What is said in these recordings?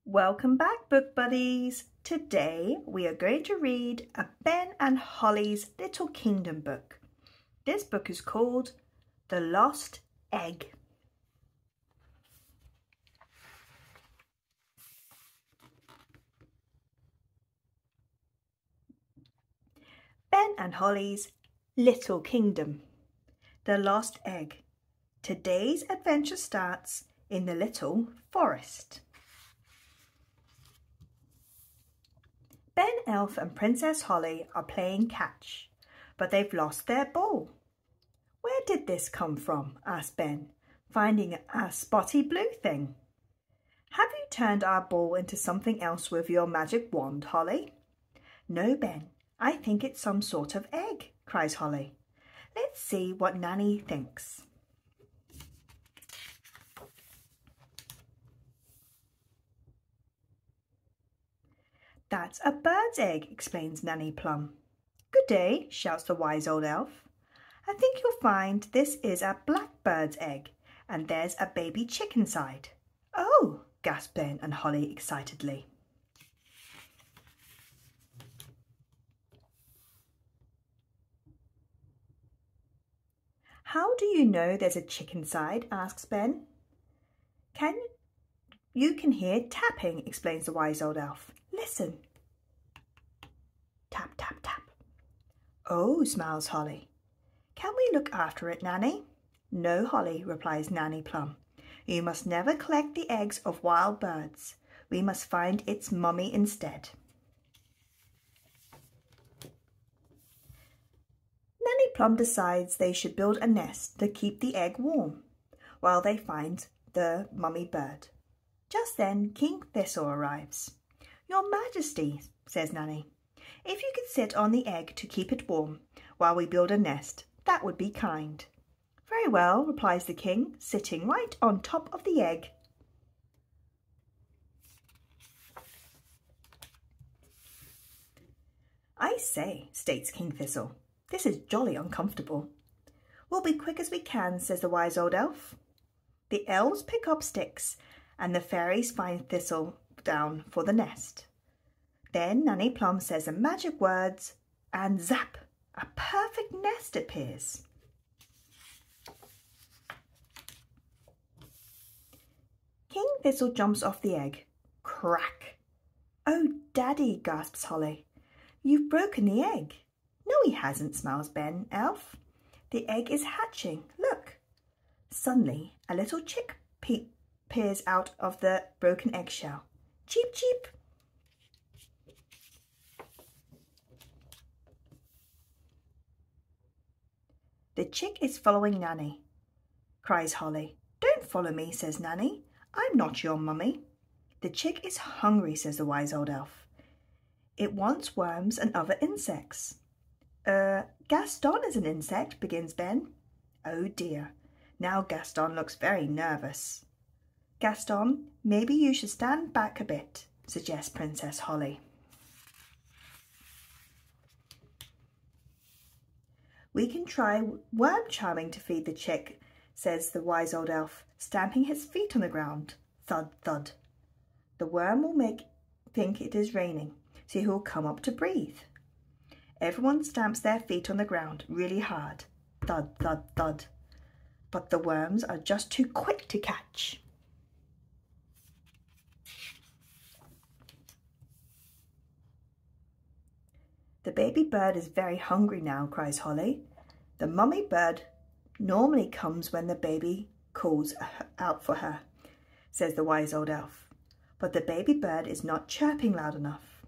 Welcome back, book buddies. Today we are going to read a Ben and Holly's Little Kingdom book. This book is called The Lost Egg. Ben and Holly's Little Kingdom. The Lost Egg. Today's adventure starts in the little forest. Ben Elf and Princess Holly are playing catch, but they've lost their ball. Where did this come from? Asked Ben, finding a spotty blue thing. Have you turned our ball into something else with your magic wand, Holly? No, Ben, I think it's some sort of egg, cries Holly. Let's see what Nanny thinks. That's a bird's egg, explains Nanny Plum. Good day, shouts the wise old elf. I think you'll find this is a blackbird's egg, and there's a baby chick inside. Oh, gasped Ben and Holly excitedly. How do you know there's a chick inside? Asks Ben. You can hear tapping, explains the wise old elf. Listen. Tap, tap, tap. Oh, smiles Holly. Can we look after it, Nanny? No, Holly, replies Nanny Plum. You must never collect the eggs of wild birds. We must find its mummy instead. Nanny Plum decides they should build a nest to keep the egg warm while they find the mummy bird. Just then, King Thistle arrives. Your Majesty, says Nanny, if you could sit on the egg to keep it warm while we build a nest, that would be kind. Very well, replies the king, sitting right on top of the egg. I say, states King Thistle, this is jolly uncomfortable. We'll be quick as we can, says the wise old elf. The elves pick up sticks and the fairies find Thistle down for the nest. Then Nanny Plum says the magic words and zap, a perfect nest appears. King Thistle jumps off the egg. Crack! Oh, Daddy, gasps Holly. You've broken the egg. No, he hasn't, smiles Ben Elf. The egg is hatching. Look. Suddenly, a little chick peers out of the broken eggshell. Cheep, cheep. The chick is following Nanny, cries Holly. Don't follow me, says Nanny. I'm not your mummy. The chick is hungry, says the wise old elf. It wants worms and other insects. Gaston is an insect, begins Ben. Oh dear. Now Gaston looks very nervous. Gaston, maybe you should stand back a bit, suggests Princess Holly. We can try worm charming to feed the chick, says the wise old elf, stamping his feet on the ground. Thud, thud. The worm will think it is raining, so he will come up to breathe. Everyone stamps their feet on the ground really hard. Thud, thud, thud. But the worms are just too quick to catch. The baby bird is very hungry now, cries Holly. The mummy bird normally comes when the baby calls out for her, says the wise old elf. But the baby bird is not chirping loud enough.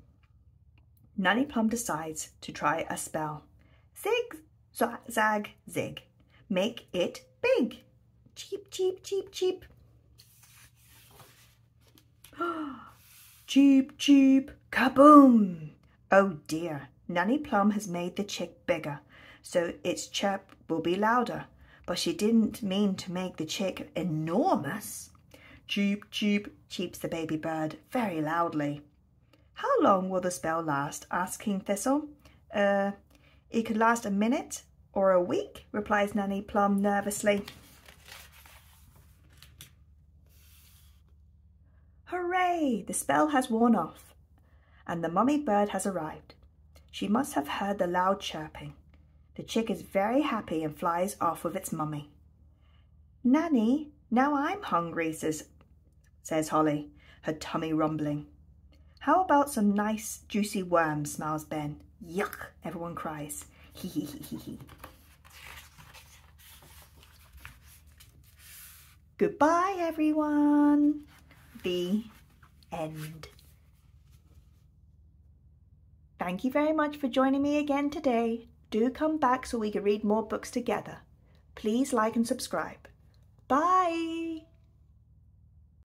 Nanny Plum decides to try a spell. Zig, zag, zig. Make it big. Cheep, cheep, cheep, cheep. Cheep, cheep, kaboom. Oh dear. Nanny Plum has made the chick bigger, so its chirp will be louder, but she didn't mean to make the chick enormous. Cheep, cheep, cheeps the baby bird very loudly. How long will the spell last? Asks King Thistle. It could last a minute or a week, replies Nanny Plum nervously. Hooray! The spell has worn off, and the mummy bird has arrived. She must have heard the loud chirping. The chick is very happy and flies off with its mummy. Nanny, now I'm hungry, says Holly, her tummy rumbling. How about some nice juicy worms, smiles Ben. Yuck, everyone cries. Hee hee hee hee hee. Goodbye, everyone. The end. Thank you very much for joining me again today. Do come back so we can read more books together. Please like and subscribe. Bye.